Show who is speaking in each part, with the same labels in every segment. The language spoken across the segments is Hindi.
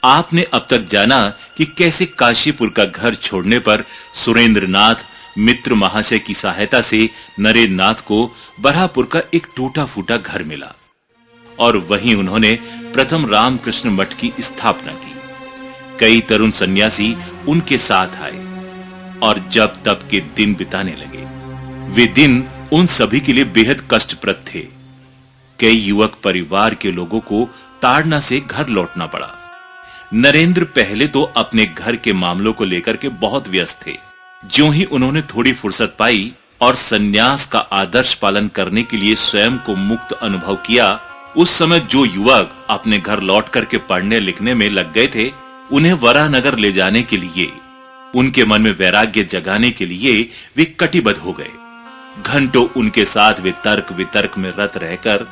Speaker 1: आपने अब तक जाना कि कैसे काशीपुर का घर छोड़ने पर सुरेंद्रनाथ मित्र महाशय की सहायता से नरेंद्रनाथ को बरहापुर का एक टूटा फूटा घर मिला और वहीं उन्होंने प्रथम रामकृष्ण मठ की स्थापना की। कई तरुण सन्यासी उनके साथ आए और जब तब के दिन बिताने लगे। वे दिन उन सभी के लिए बेहद कष्टप्रद थे। कई युवक परिवार के लोगों को ताड़ना से घर लौटना पड़ा। नरेंद्र पहले तो अपने घर के मामलों को लेकर के बहुत व्यस्त थे। ज्यों ही उन्होंने थोड़ी फुर्सत पाई और सन्यास का आदर्श पालन करने के लिए स्वयं को मुक्त अनुभव किया, उस समय जो युवक अपने घर लौट करके पढ़ने लिखने में लग गए थे, उन्हें वराहनगर ले जाने के लिए, उनके मन में वैराग्य जगाने के लिए वे कटिबद्ध हो गए। घंटों उनके साथ वे तर्क वितर्क में रत रहकर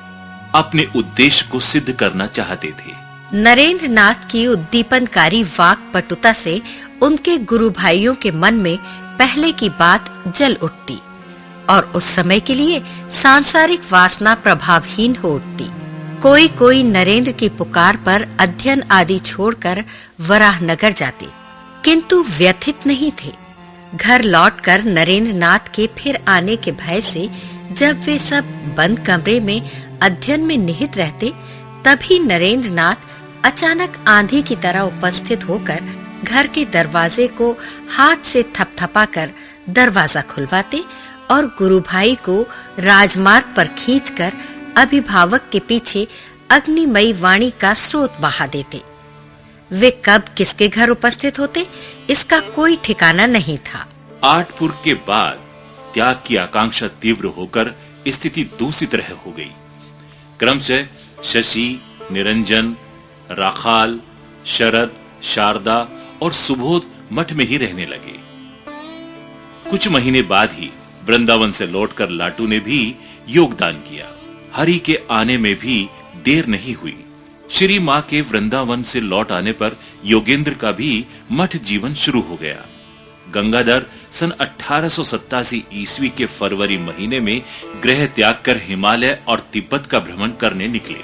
Speaker 1: अपने उद्देश्य को सिद्ध करना चाहते थे।
Speaker 2: नरेंद्रनाथ की उद्दीपनकारी वाक पटुता से उनके गुरु भाइयों के मन में पहले की बात जल उठती और उस समय के लिए सांसारिक वासना प्रभावहीन हो उठती। कोई कोई नरेंद्र की पुकार पर अध्ययन आदि छोड़कर वराहनगर जाते, किंतु व्यथित नहीं थे। घर लौटकर नरेंद्रनाथ के फिर आने के भय से जब वे सब बंद कमरे में अध्ययन में निहित रहते, तभी नरेंद्रनाथ अचानक आंधी की तरह उपस्थित होकर घर के दरवाजे को हाथ से थपथपाकर दरवाजा खुलवाते और गुरु भाई को राजमार्ग पर खींचकर अभिभावक के पीछे अग्निमयी वाणी का स्रोत बहा देते। वे कब किसके घर उपस्थित होते, इसका कोई ठिकाना नहीं था।
Speaker 1: आठपुर के बाद त्याग की आकांक्षा तीव्र होकर स्थिति दूसरी तरह हो गई। क्रमशः शशि, निरंजन, राखाल, शरद, शारदा और सुबोध मठ में ही रहने लगे। कुछ महीने बाद ही वृंदावन से लौटकर लाटू ने भी योगदान किया। हरि के आने में भी देर नहीं हुई। श्री मां के वृंदावन से लौट आने पर योगेंद्र का भी मठ जीवन शुरू हो गया। गंगाधर सन 1887 ईस्वी के फरवरी महीने में गृह त्याग कर हिमालय और तिब्बत का भ्रमण करने निकले।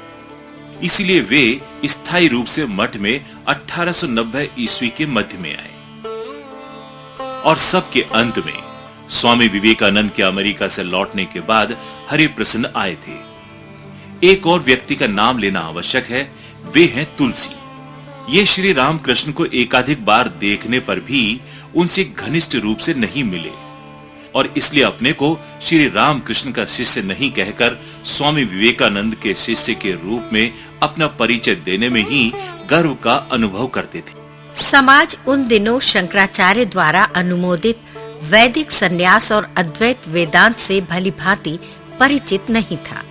Speaker 1: इसलिए वे स्थायी रूप से मठ में 1890 ईस्वी के मध्य में आए और सबके अंत में स्वामी विवेकानंद के अमेरिका से लौटने के बाद हरिप्रसन्न आए थे। एक और व्यक्ति का नाम लेना आवश्यक है, वे हैं तुलसी। ये श्री रामकृष्ण को एकाधिक बार देखने पर भी उनसे घनिष्ठ रूप से नहीं मिले और इसलिए अपने को श्री रामकृष्ण का शिष्य नहीं कहकर स्वामी विवेकानंद के शिष्य के रूप में अपना परिचय देने में ही गर्व का अनुभव करते थे।
Speaker 2: समाज उन दिनों शंकराचार्य द्वारा अनुमोदित वैदिक सन्यास और अद्वैत वेदांत से भलीभांति परिचित नहीं था।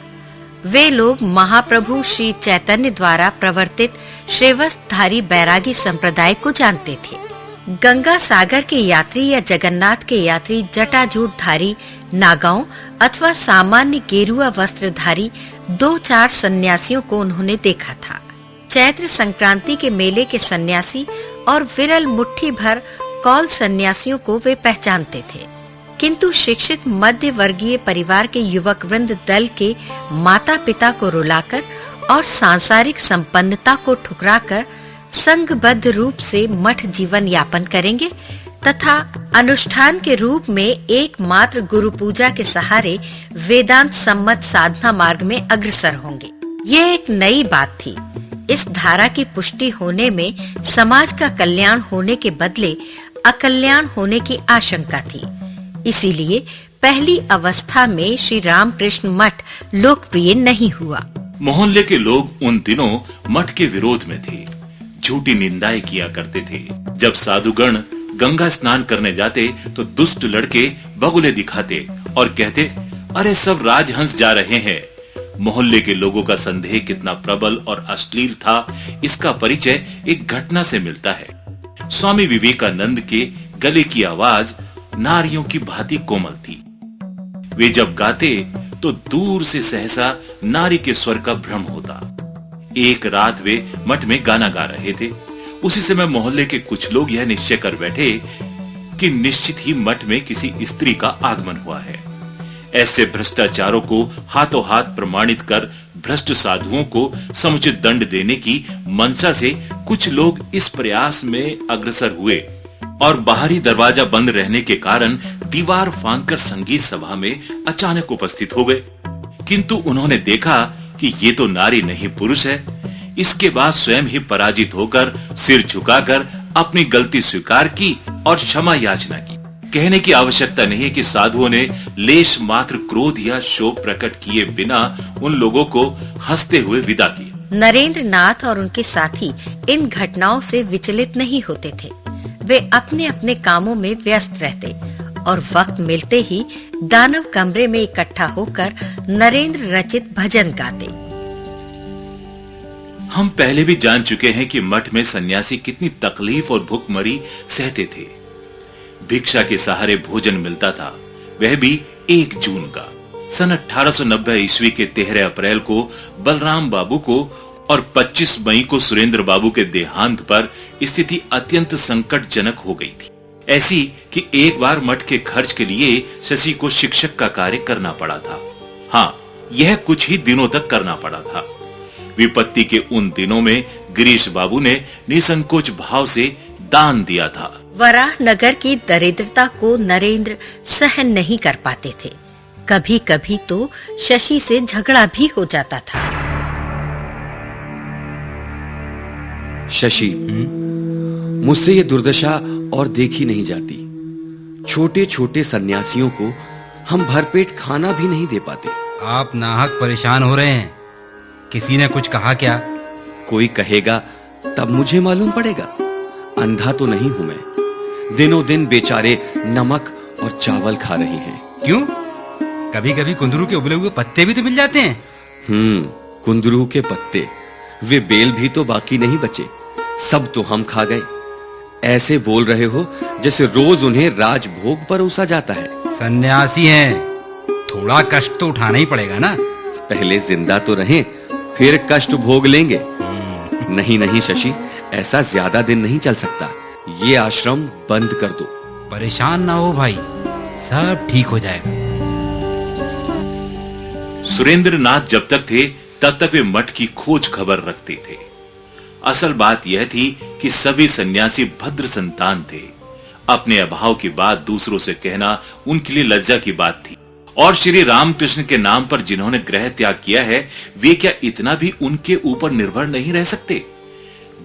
Speaker 2: वे लोग महाप्रभु श्री चैतन्य द्वारा प्रवर्तित श्रेवस्धारी बैरागी संप्रदाय को जानते थे। गंगा सागर के यात्री या जगन्नाथ के यात्री जटाजूटधारी नागाओं अथवा सामान्य गेरुआ वस्त्रधारी 2-4 सन्यासियों को उन्होंने देखा था। चैत्र संक्रांति के मेले के सन्यासी और विरल मुट्ठी भर कौल सन्यासियों को वे पहचानते थे, किंतु शिक्षित मध्य वर्गीय परिवार के युवक वृंद दल के माता पिता को रुलाकर और सांसारिक संपन्नता को ठुकराकर संघबद्ध रूप से मठ जीवन यापन करेंगे तथा अनुष्ठान के रूप में एकमात्र गुरु पूजा के सहारे वेदांत सम्मत साधना मार्ग में अग्रसर होंगे। ये एक नई बात थी। इस धारा की पुष्टि होने में समाज का कल्याण होने के बदले अकल्याण होने की आशंका थी। इसीलिए पहली अवस्था में श्री रामकृष्ण मठ लोकप्रिय नहीं हुआ।
Speaker 1: मोहल्ले के लोग उन दिनों मठ के विरोध में थे, झूठी निंदाएं किया करते थे। जब साधुगण गंगा स्नान करने जाते तो दुष्ट लड़के बगुले दिखाते और कहते, अरे सब राजहंस जा रहे हैं। मोहल्ले के लोगों का संदेह कितना प्रबल और अश्लील था, इसका परिचय एक घटना से मिलता है। स्वामी विवेकानंद के गले की आवाज नारियों की भांति कोमल थी। वे जब गाते तो दूर से सहसा नारी के स्वर का भ्रम होता। एक रात वे मठ में गाना गा रहे थे। उसी समय मोहल्ले के कुछ लोग यह निश्चय कर बैठे कि निश्चित ही मठ में किसी स्त्री का आगमन हुआ है। ऐसे भ्रष्टाचारों को हाथों हाथ प्रमाणित कर भ्रष्ट साधुओं को समुचित दंड देने की मंशा से कुछ लोग इस प्रयास में अग्रसर हुए और बाहरी दरवाजा बंद रहने के कारण दीवार फांदकर संगीत सभा में अचानक उपस्थित हो गए। किंतु उन्होंने देखा कि ये तो नारी नहीं पुरुष है। इसके बाद स्वयं ही पराजित होकर सिर झुकाकर अपनी गलती स्वीकार की और क्षमा याचना की। कहने की आवश्यकता नहीं है कि साधुओं ने लेश मात्र क्रोध या शोक प्रकट किए बिना उन लोगों को हंसते हुए विदा किया।
Speaker 2: नरेंद्र नाथ और उनके साथी इन घटनाओं से विचलित नहीं होते थे। वे अपने अपने कामों में व्यस्त रहते और वक्त मिलते ही दानव कमरे में इकट्ठा होकर नरेंद्र रचित भजन गाते।
Speaker 1: हम पहले भी जान चुके हैं कि मठ में सन्यासी कितनी तकलीफ और भूखमरी सहते थे। भिक्षा के सहारे भोजन मिलता था, वह भी 1 जून का। सन 1890 ईस्वी के 13 अप्रैल को बलराम बाबू को और 25 मई को सुरेंद्र बाबू के देहांत पर स्थिति अत्यंत संकटजनक हो गई थी। ऐसी कि एक बार मठ के खर्च के लिए शशि को शिक्षक का कार्य करना पड़ा था। हाँ, यह कुछ ही दिनों तक करना पड़ा था। विपत्ति के उन दिनों में गिरीश बाबू ने निसंकोच भाव से दान दिया था।
Speaker 2: वराह नगर की दरिद्रता को नरेंद्र सहन नहीं कर पाते थे। कभी कभी तो शशि से झगड़ा भी हो जाता था।
Speaker 3: शशि, मुझसे ये दुर्दशा और देखी नहीं जाती। छोटे छोटे सन्यासियों को हम भरपेट खाना भी नहीं दे पाते।
Speaker 4: आप नाहक परेशान हो रहे हैं। किसी ने कुछ कहा क्या?
Speaker 3: कोई कहेगा तब मुझे मालूम पड़ेगा। अंधा तो नहीं हूं मैं। दिनों दिन बेचारे नमक और चावल खा रहे हैं।
Speaker 4: क्यों? कभी कभी कुंदरू के उबले हुए पत्ते भी तो मिल जाते हैं।
Speaker 3: कुंदरू के पत्ते, वे बेल भी तो बाकी नहीं बचे। सब तो हम खा गए। ऐसे बोल रहे हो जैसे रोज उन्हें राजभोग परोसा जाता है।
Speaker 4: सन्यासी हैं, थोड़ा कष्ट तो उठाना ही पड़ेगा ना।
Speaker 3: पहले जिंदा तो रहें, फिर कष्ट भोग लेंगे। नहीं नहीं शशि, ऐसा ज्यादा दिन नहीं चल सकता। ये आश्रम बंद कर दो।
Speaker 4: परेशान ना हो भाई, सब ठीक हो जाएगा।
Speaker 1: सुरेंद्र नाथ जब तक थे तब तक वे मठ की खोज खबर रखते थे। असल बात यह थी कि सभी सन्यासी भद्र संतान थे। अपने अभाव की बात दूसरों से कहना उनके लिए लज्जा की बात थी। और श्री रामकृष्ण के नाम पर जिन्होंने ग्रह त्याग किया है, वे क्या इतना भी उनके ऊपर निर्भर नहीं रह सकते?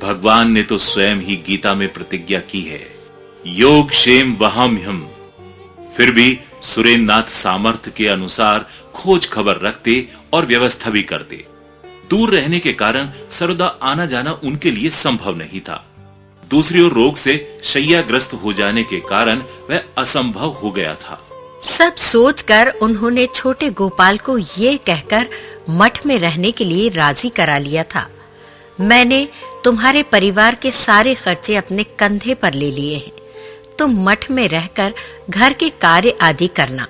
Speaker 1: भगवान ने तो स्वयं ही गीता में प्रतिज्ञा की है, योग क्षेम वहाम्यहम्। फिर भी सुरेंद्र नाथ सामर्थ्य के अनुसार खोज खबर रखते और व्यवस्था भी करते। दूर रहने के कारण सर्वदा आना जाना उनके लिए संभव नहीं था। दूसरी ओर रोग से शैय्याग्रस्त हो जाने के कारण वह असंभव हो गया था।
Speaker 2: सब सोचकर उन्होंने छोटे गोपाल को ये कहकर मठ में रहने के लिए राजी करा लिया था, मैंने तुम्हारे परिवार के सारे खर्चे अपने कंधे पर ले लिए हैं। तुम मठ में रहकर घर के कार्य आदि करना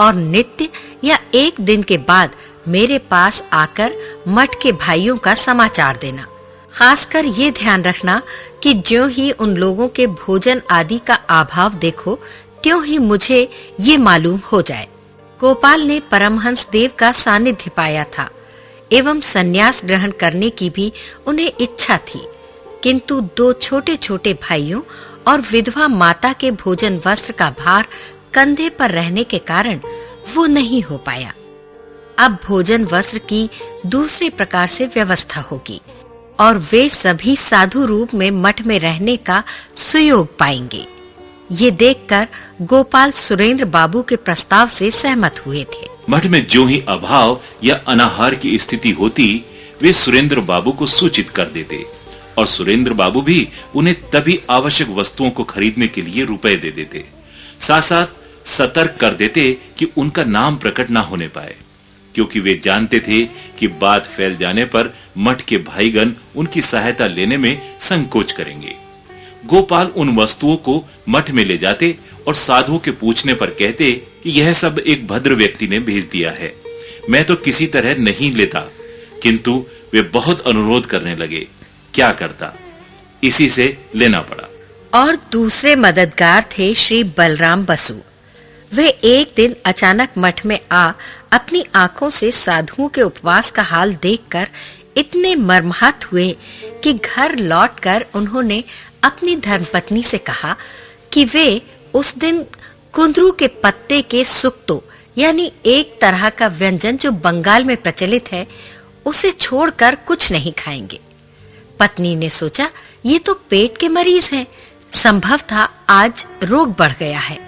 Speaker 2: और नित्य या 1 दिन के बाद मेरे पास आकर मठ के भाइयों का समाचार देना। खासकर ये ध्यान रखना कि ज्यों ही उन लोगों के भोजन आदि का अभाव देखो, त्यों ही मुझे ये मालूम हो जाए। गोपाल ने परमहंस देव का सानिध्य पाया था एवं सन्यास ग्रहण करने की भी उन्हें इच्छा थी, किंतु 2 छोटे-छोटे भाइयों और विधवा माता के भोजन वस्त्र का भार कंधे पर रहने के कारण वो नहीं हो पाया। अब भोजन वस्त्र की दूसरे प्रकार से व्यवस्था होगी और वे सभी साधु रूप में मठ में रहने का सुयोग पाएंगे। ये देखकर गोपाल सुरेंद्र बाबू के प्रस्ताव से सहमत हुए थे।
Speaker 1: मठ में जो ही अभाव या अनाहार की स्थिति होती, वे सुरेंद्र बाबू को सूचित कर देते और सुरेंद्र बाबू भी उन्हें तभी आवश्यक वस्तुओं को खरीदने के लिए रुपए दे देते। साथ साथ सतर्क कर देते कि उनका नाम प्रकट ना होने पाए, क्योंकि वे जानते थे कि बात फैल जाने पर मठ के भाईगण उनकी सहायता लेने में संकोच करेंगे। गोपाल उन वस्तुओं को मठ में ले जाते और साधुओं के पूछने पर कहते कि यह सब एक भद्र व्यक्ति ने भेज दिया है, मैं तो किसी तरह नहीं लेता। किंतु वे बहुत अनुरोध करने लगे, क्या करता, इसी से लेना पड़ा।
Speaker 2: और दूसरे मददगार थे श्री बलराम बसु। वे एक दिन अचानक मठ में आ अपनी आंखों से साधुओं के उपवास का हाल देखकर इतने मर्माहत हुए कि घर लौटकर उन्होंने अपनी धर्मपत्नी से कहा कि वे उस दिन कुंदरू के पत्ते के सुक्तो यानी एक तरह का व्यंजन जो बंगाल में प्रचलित है, उसे छोड़कर कुछ नहीं खाएंगे। पत्नी ने सोचा ये तो पेट के मरीज हैं, संभव था आज रोग बढ़ गया है,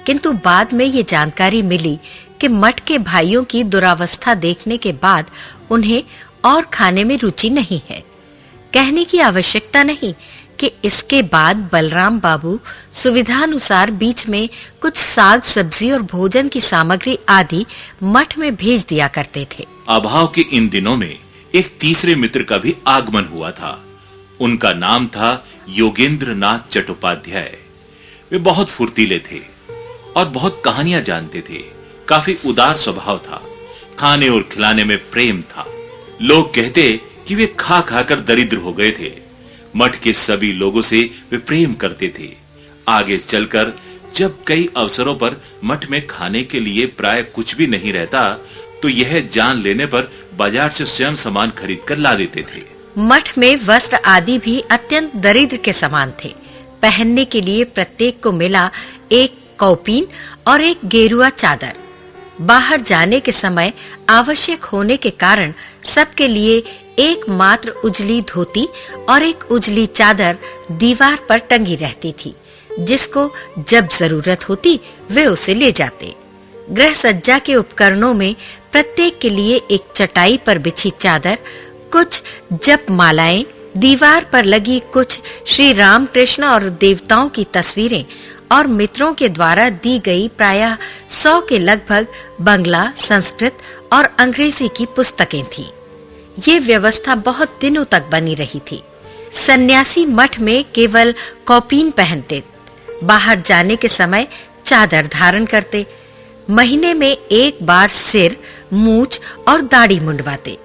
Speaker 2: किंतु बाद में ये जानकारी मिली कि मठ के भाइयों की दुरावस्था देखने के बाद उन्हें और खाने में रुचि नहीं है। कहने की आवश्यकता नहीं कि इसके बाद बलराम बाबू सुविधानुसार बीच में कुछ साग सब्जी और भोजन की सामग्री आदि मठ में भेज दिया करते थे।
Speaker 1: अभाव के इन दिनों में एक तीसरे मित्र का भी आगमन हुआ था। उनका नाम था योगेंद्र नाथ चट्टोपाध्याय। वे बहुत फुर्तीले थे और बहुत कहानियां जानते थे। काफी उदार स्वभाव था। खाने और खिलाने में प्रेम था। लोग कहते कि वे खा खाकर दरिद्र हो गए थे। मठ के सभी लोगों से वे प्रेम करते थे। आगे चलकर जब कई अवसरों पर मठ में खाने के लिए प्राय कुछ भी नहीं रहता, तो यह जान लेने पर बाजार से स्वयं सामान खरीद कर ला देते थे।
Speaker 2: मठ में वस्त्र आदि भी अत्यंत दरिद्र के समान थे। पहनने के लिए प्रत्येक को मिला एक कौपीन और एक गेरुआ चादर। बाहर जाने के समय आवश्यक होने के कारण सबके लिए एकमात्र उजली धोती और एक उजली चादर दीवार पर टंगी रहती थी, जिसको जब जरूरत होती वे उसे ले जाते। गृह सज्जा के उपकरणों में प्रत्येक के लिए एक चटाई पर बिछी चादर, कुछ जप मालाएं, दीवार पर लगी कुछ श्री राम कृष्ण और देवताओं की तस्वीरें और मित्रों के द्वारा दी गई प्रायः 100 के लगभग बंगला, संस्कृत और अंग्रेजी की पुस्तकें थीं। ये व्यवस्था बहुत दिनों तक बनी रही थी। सन्यासी मठ में केवल कौपीन पहनते, बाहर जाने के समय चादर धारण करते, महीने में एक बार सिर, मूछ और दाढ़ी मुंडवाते।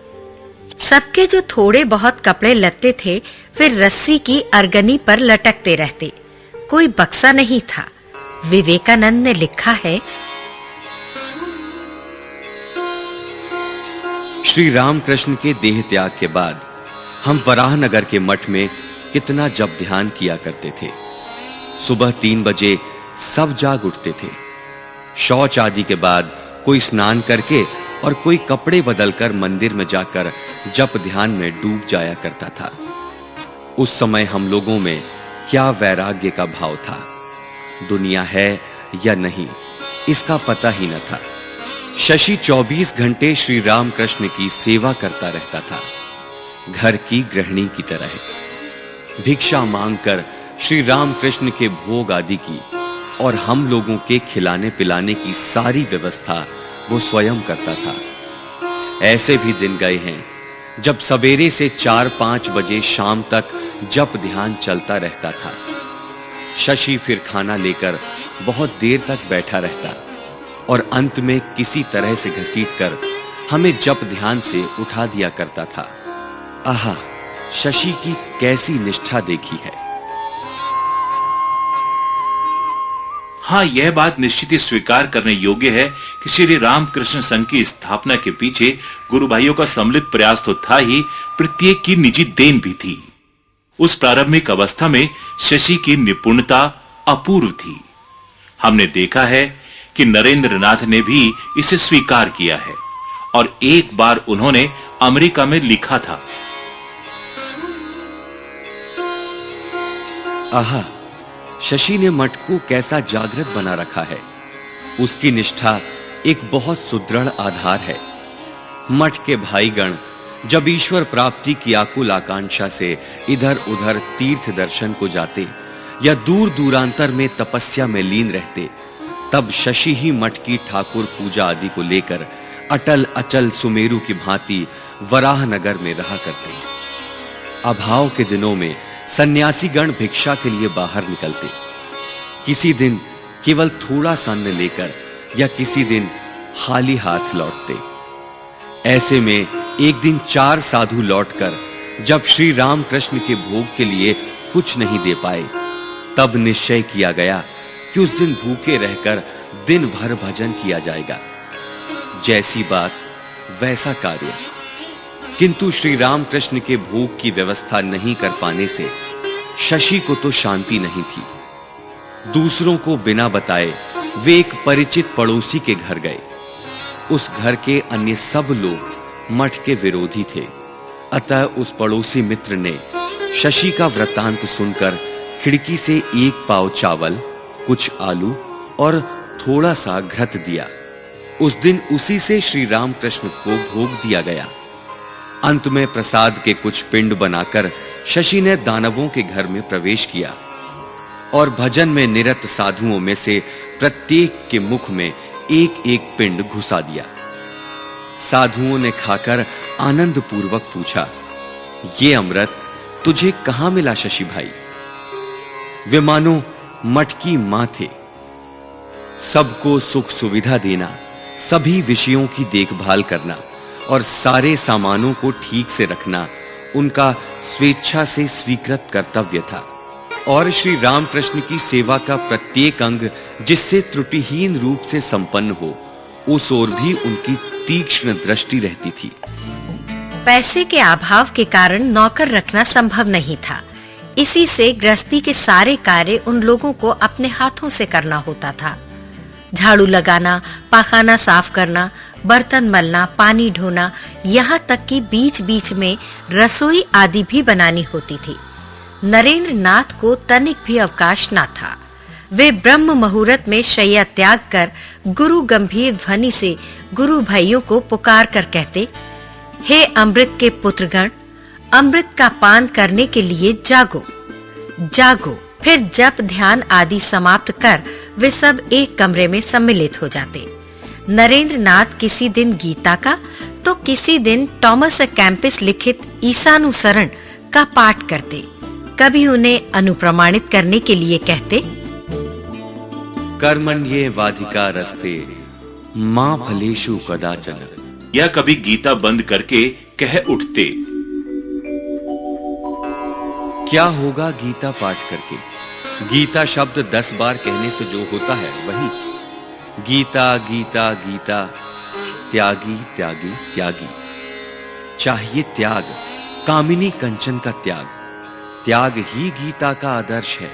Speaker 2: सबके जो थोड़े बहुत कपड़े लत्ते थे वे रस्सी की अर्गनी पर लटकते रहते। कोई बक्सा नहीं था। विवेकानंद ने लिखा है,
Speaker 3: श्री रामकृष्ण के देह त्याग के बाद हम वराहनगर के मठ में कितना जप ध्यान किया करते थे। सुबह 3 बजे सब जाग उठते थे। शौच आदि के बाद कोई स्नान करके और कोई कपड़े बदलकर मंदिर में जाकर जप ध्यान में डूब जाया करता था। उस समय हम लोगों में क्या वैराग्य का भाव था। दुनिया है या नहीं इसका पता ही न था। शशि 24 घंटे श्री रामकृष्ण की सेवा करता रहता था, घर की गृहिणी की तरह। भिक्षा मांगकर श्री रामकृष्ण के भोग आदि की और हम लोगों के खिलाने पिलाने की सारी व्यवस्था वो स्वयं करता था। ऐसे भी दिन गए हैं जब सवेरे से 4-5 बजे शाम तक जप ध्यान चलता रहता था। शशि फिर खाना लेकर बहुत देर तक बैठा रहता और अंत में किसी तरह से घसीटकर हमें जप ध्यान से उठा दिया करता था। आहा, शशि की कैसी निष्ठा देखी है।
Speaker 1: हाँ, यह बात निश्चित ही स्वीकार करने योग्य है कि श्री रामकृष्ण संघ की स्थापना के पीछे गुरु भाइयों का सम्मिलित प्रयास तो था ही, प्रत्येक की निजी देन भी थी। उस प्रारंभिक अवस्था में शशि की निपुणता अपूर्व थी। हमने देखा है कि नरेंद्र नाथ ने भी इसे स्वीकार किया है और एक बार उन्होंने अमेरिका में लिखा था,
Speaker 3: आहा, शशि ने मठ को कैसा जागृत बना रखा है। उसकी निष्ठा एक बहुत सुदृढ़ आधार है। मठ के भाईगण जब ईश्वर प्राप्ति की आकुल आकांक्षा से इधर उधर तीर्थ दर्शन को जाते या दूर दूरांतर में तपस्या में लीन रहते, तब शशि ही मठ की ठाकुर पूजा आदि को लेकर अटल अचल सुमेरु की भांति वराहनगर में रहा करते। अभाव के दिनों में सन्यासीगण भिक्षा के लिए बाहर निकलते। किसी दिन केवल थोड़ा सा अन्न लेकर या किसी दिन खाली हाथ लौटते। ऐसे में एक दिन 4 साधु लौटकर जब श्री रामकृष्ण के भोग के लिए कुछ नहीं दे पाए, तब निश्चय किया गया कि उस दिन भूखे रहकर दिन भर भजन किया जाएगा। जैसी बात वैसा कार्य। किंतु श्री रामकृष्ण के भोग की व्यवस्था नहीं कर पाने से शशि को तो शांति नहीं थी। दूसरों को बिना बताए वे एक परिचित पड़ोसी के घर गए। उस घर के अन्य सब लोग मठ के विरोधी थे, अतः उस पड़ोसी मित्र ने शशि का वृत्तांत सुनकर खिड़की से एक पाव चावल, कुछ आलू और थोड़ा सा घृत दिया। उस दिन उसी से श्री रामकृष्ण को भोग दिया गया। अंत में प्रसाद के कुछ पिंड बनाकर शशि ने दानवों के घर में प्रवेश किया और भजन में निरत साधुओं में से प्रत्येक के मुख में एक एक पिंड घुसा दिया। साधुओं ने खाकर आनंद पूर्वक पूछा, ये अमृत तुझे कहां मिला शशि भाई? वे मानो मठ की मां थे। सबको सुख सुविधा देना, सभी विषयों की देखभाल करना और सारे सामानों को ठीक से रखना उनका स्वेच्छा से स्वीकृत कर्तव्य था। और श्री रामकृष्ण की सेवा का प्रत्येक अंग जिससे त्रुटिहीन रूप से संपन्न हो, उस ओर भी उनकी तीक्ष्ण दृष्टि रहती थी।
Speaker 2: पैसे के अभाव के कारण नौकर रखना संभव नहीं था। इसी से गृहस्थी के सारे कार्य उन लोगों को अपने हाथों से करना होता था। झाड़ू लगाना, पाखाना साफ करना, बर्तन मलना, पानी ढोना, यहाँ तक कि बीच-बीच में रसोई आदि भी बनानी होती थी। नरेंद्र नाथ को तनिक भी अवकाश न था। वे ब्रह्म मुहूर्त में शैया त्याग कर गुरु गंभीर ध्वनि से गुरु भाइयों को पुकार कर कहते, हे अमृत के पुत्रगण, अमृत का पान करने के लिए जागो जागो। फिर जप ध्यान आदि समाप्त कर वे सब एक कमरे में सम्मिलित हो जाते। नरेंद्र नाथ किसी दिन गीता का तो किसी दिन थॉमस ए कैंपिस लिखित ईसानुसरण का पाठ करते। कभी उन्हें अनुप्रमाणित करने के लिए कहते,
Speaker 3: कर्मण्ये वाधिका रस्ते मां फलेषु कदाचन।
Speaker 1: या कभी गीता बंद करके कह उठते,
Speaker 3: क्या होगा गीता पाठ करके? गीता शब्द 10 बार कहने से जो होता है वही। गीता गीता गीता, त्यागी त्यागी त्यागी। चाहिए त्याग, कामिनी कंचन का त्याग। त्याग ही गीता का आदर्श है।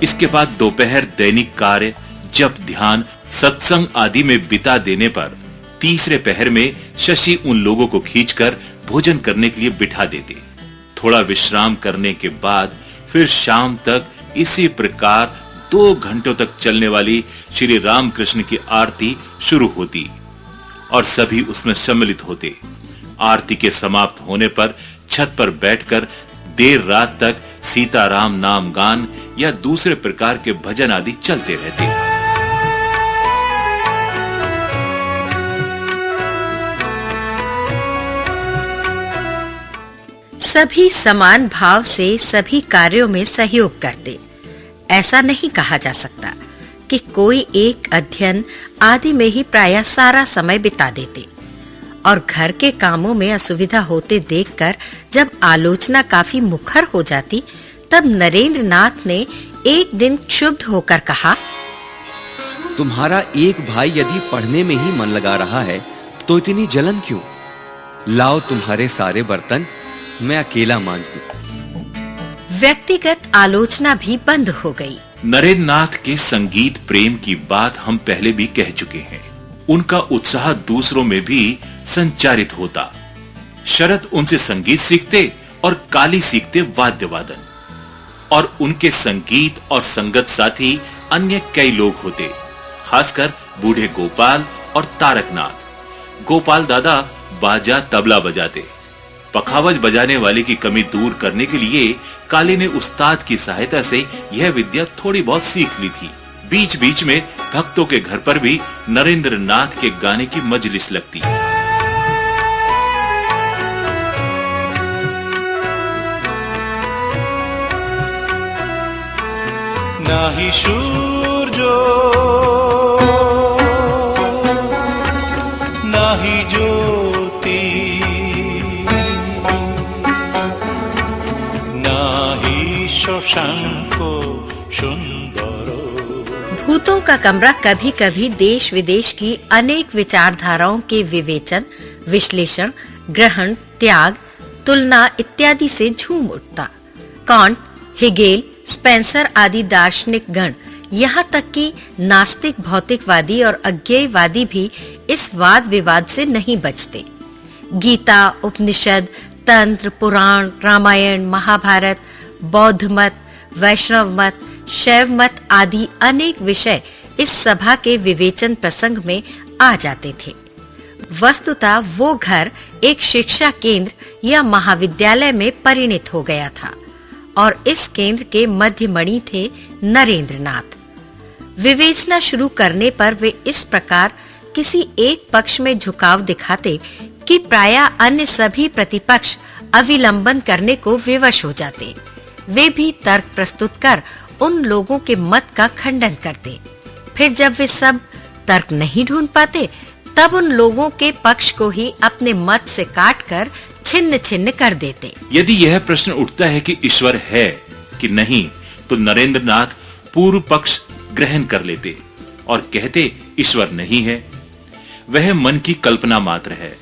Speaker 1: इसके बाद दोपहर दैनिक कार्य, जप, ध्यान, सत्संग आदि में बिता देने पर तीसरे पहर में शशि उन लोगों को खींचकर भोजन करने के लिए बिठा देते। थोड़ा विश्राम करने के बाद फिर शाम तक इसी प्रकार 2 घंटों तक चलने वाली श्री रामकृष्ण की आरती शुरू होती और सभी उसमें सम्मिलित होते। आरती के समाप्त होने पर छत पर बैठकर देर रात तक सीताराम नाम गान या दूसरे प्रकार के भजन आदि चलते रहते।
Speaker 2: सभी समान भाव से सभी कार्यों में सहयोग करते। ऐसा नहीं कहा जा सकता कि कोई एक अध्ययन आदि में ही प्रायः सारा समय बिता देते। और घर के कामों में असुविधा होते देखकर जब आलोचना काफी मुखर हो जाती, तब नरेंद्र नाथ ने एक दिन क्षुब्ध होकर कहा,
Speaker 3: तुम्हारा एक भाई यदि पढ़ने में ही मन लगा रहा है तो इतनी जलन क्यों? लाओ तुम्हारे सारे बर्तन मैं अकेला मांज दूं।
Speaker 2: व्यक्तिगत आलोचना भी बंद हो गई।
Speaker 1: नरेंद्र नाथ के संगीत प्रेम की बात हम पहले भी कह चुके हैं। उनका उत्साह दूसरों में भी संचारित होता। शरद उनसे संगीत सीखते और काली सीखते वाद्य वादन। और उनके संगीत और संगत साथी अन्य कई लोग होते, खासकर बूढ़े गोपाल और तारकनाथ। गोपाल दादा बाजा तबला बजाते। पखावज बजाने वाले की कमी दूर करने के लिए काली ने उस्ताद की सहायता से यह विद्या थोड़ी बहुत सीख ली थी। बीच बीच में भक्तों के घर पर भी नरेंद्र नाथ के गाने की मजलिस लगती।
Speaker 5: नाही सूर्यो नाही ज्योति नाही शशांक सुंदर।
Speaker 2: भूतों का कमरा कभी-कभी देश विदेश की अनेक विचारधाराओं के विवेचन, विश्लेषण, ग्रहण, त्याग, तुलना इत्यादि से झूम उठता। कांट, हेगेल, स्पेंसर आदि दार्शनिक गण, यहाँ तक कि नास्तिक भौतिकवादी और अज्ञेयवादी भी इस वाद विवाद से नहीं बचते। गीता, उपनिषद, तंत्र, पुराण, रामायण, महाभारत, बौद्ध मत, वैष्णव मत, शैव मत आदि अनेक विषय इस सभा के विवेचन प्रसंग में आ जाते थे। वस्तुतः वो घर एक शिक्षा केंद्र या महाविद्यालय में परिणत हो गया था और इस केंद्र के मध्यमणि थे नरेंद्रनाथ। विवेचना शुरू करने पर वे इस प्रकार किसी एक पक्ष में झुकाव दिखाते कि प्रायः अन्य सभी प्रतिपक्ष अविलंबन करने को विवश हो जाते। वे भी तर्क प्रस्तुत कर उन लोगों के मत का खंडन करते। फिर जब वे सब तर्क नहीं ढूंढ पाते, तब उन लोगों के पक्ष को ही अपने मत से काटकर छिन्न छिन्न कर देते।
Speaker 1: यदि यह प्रश्न उठता है कि ईश्वर है कि नहीं, तो नरेंद्रनाथ पूर्व पक्ष ग्रहण कर लेते और कहते ईश्वर नहीं है, वह मन की कल्पना मात्र है।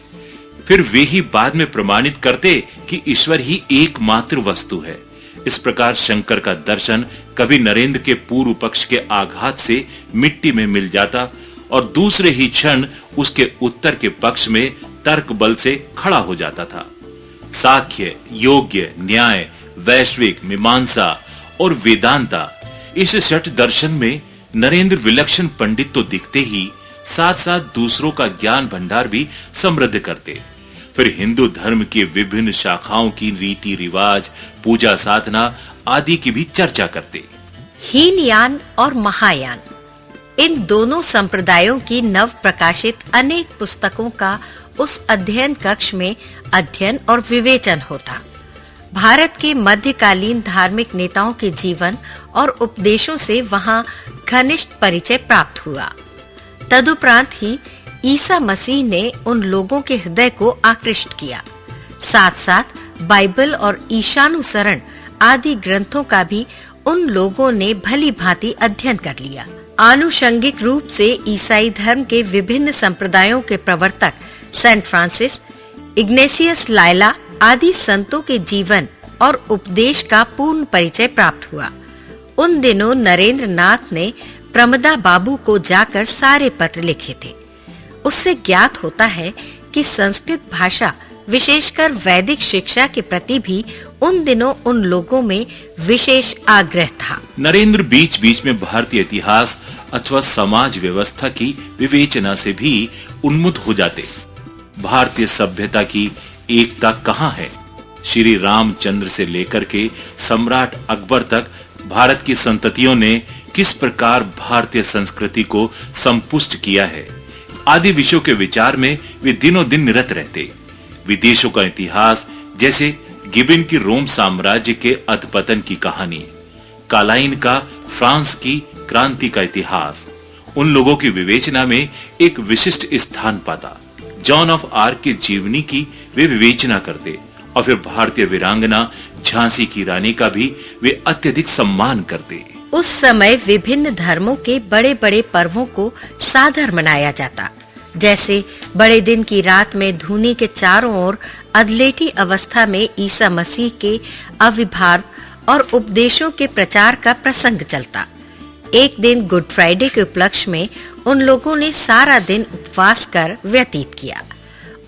Speaker 1: फिर वे ही बाद में प्रमाणित करते कि ईश्वर ही एकमात्र वस्तु है। इस प्रकार शंकर का दर्शन कभी नरेंद्र के पूर्व पक्ष के आघात से मिट्टी में मिल जाता और दूसरे ही क्षण उसके उत्तर के पक्ष में तर्क बल से खड़ा हो जाता था। साख्य, योग्य, न्याय, वैश्विक, मीमांसा और वेदांता, इस षट दर्शन में नरेंद्र विलक्षण पंडित तो दिखते ही साथ साथ दूसरों का ज्ञान भंडार भी समृद्ध करते। फिर हिंदू धर्म की विभिन्न शाखाओं की रीति रिवाज, पूजा साधना आदि की भी चर्चा करते।
Speaker 2: हीनयान और महायान, इन दोनों संप्रदायों की नव प्रकाशित अनेक पुस्तकों का उस अध्ययन कक्ष में अध्ययन और विवेचन होता। भारत के मध्यकालीन धार्मिक नेताओं के जीवन और उपदेशों से वहां घनिष्ठ परिचय प्राप्त हुआ। तदुपरांत ही ईसा मसीह ने उन लोगों के हृदय को आकृष्ट किया। साथ साथ बाइबल और ईशानुसरण आदि ग्रंथों का भी उन लोगों ने भली भांति अध्ययन कर लिया। आनुषंगिक रूप से ईसाई धर्म के विभिन्न संप्रदायों के प्रवर्तक सेंट फ्रांसिस, इग्नेशियस लायला आदि संतों के जीवन और उपदेश का पूर्ण परिचय प्राप्त हुआ। उन दिनों नरेंद्रनाथ ने प्रमदा बाबू को जाकर सारे पत्र लिखे थे। उससे ज्ञात होता है कि संस्कृत भाषा, विशेषकर वैदिक शिक्षा के प्रति भी उन दिनों उन लोगों में विशेष आग्रह था।
Speaker 1: नरेंद्र बीच बीच में भारतीय इतिहास अथवा समाज व्यवस्था की विवेचना से भी उन्मुख हो जाते। भारतीय सभ्यता की एकता कहाँ है? श्री रामचंद्र से लेकर के सम्राट अकबर तक भारत की संततियों ने किस प्रकार भारतीय संस्कृति को संपुष्ट किया है आदि विषयों के विचार में वे दिनों दिन निरत रहते। विदेशों का इतिहास, जैसे गिबन की रोम साम्राज्य के अधपतन की कहानी, कालाइन का फ्रांस की क्रांति का इतिहास, उन लोगों की विवेचना में एक विशिष्ट स्थान पाता। जॉन ऑफ आर्क की जीवनी की वे विवेचना करते और फिर भारतीय वीरांगना झांसी की रानी का भी वे अत्यधिक सम्मान करते।
Speaker 2: उस समय विभिन्न धर्मों के बड़े-बड़े पर्वों को सादर मनाया जाता। जैसे बड़े दिन की रात में धूनी के चारों ओर अधलेटी अवस्था में ईसा मसीह के आविर्भाव और उपदेशों के प्रचार का प्रसंग चलता। एक दिन गुड फ्राइडे के उपलक्ष्य में उन लोगों ने सारा दिन उपवास कर व्यतीत किया।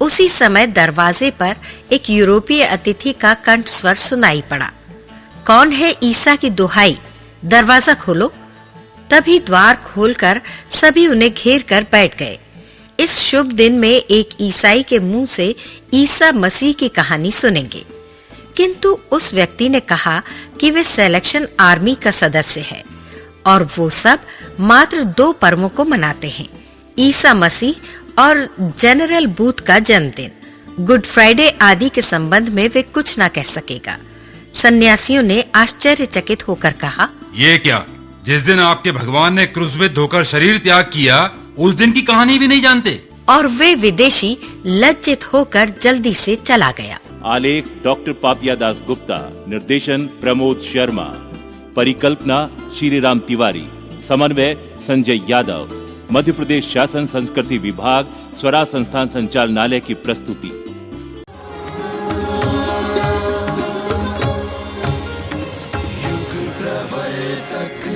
Speaker 2: उसी समय दरवाजे पर एक यूरोपीय अतिथि का कंठस्वर सुनाई पड़ा, कौन है ईसा की दुहाई, दरवाजा खोलो। तभी द्वार खोलकर सभी उन्हें घेर कर बैठ गए। इस शुभ दिन में एक ईसाई के मुंह से ईसा मसीह की कहानी सुनेंगे, किंतु उस व्यक्ति ने कहा कि वे सिलेक्शन आर्मी का सदस्य है और वो सब मात्र 2 पर्वों को मनाते हैं, ईसा मसीह और जनरल बूथ का जन्मदिन। गुड फ्राइडे आदि के संबंध में वे कुछ ना कह सकेगा। सन्यासियों ने आश्चर्यचकित होकर कहा,
Speaker 4: ये क्या, जिस दिन आपके भगवान ने क्रूसबिद्ध होकर शरीर त्याग किया, उस दिन की कहानी भी नहीं जानते।
Speaker 2: और वे विदेशी लज्जित होकर जल्दी से चला गया।
Speaker 1: आलेख डॉक्टर पापिया दास गुप्ता, निर्देशन प्रमोद शर्मा, परिकल्पना श्री राम तिवारी, समन्वय संजय यादव। मध्य प्रदेश शासन संस्कृति विभाग, स्वराज संस्थान संचालनालय की प्रस्तुति।
Speaker 6: युग प्रवर्तक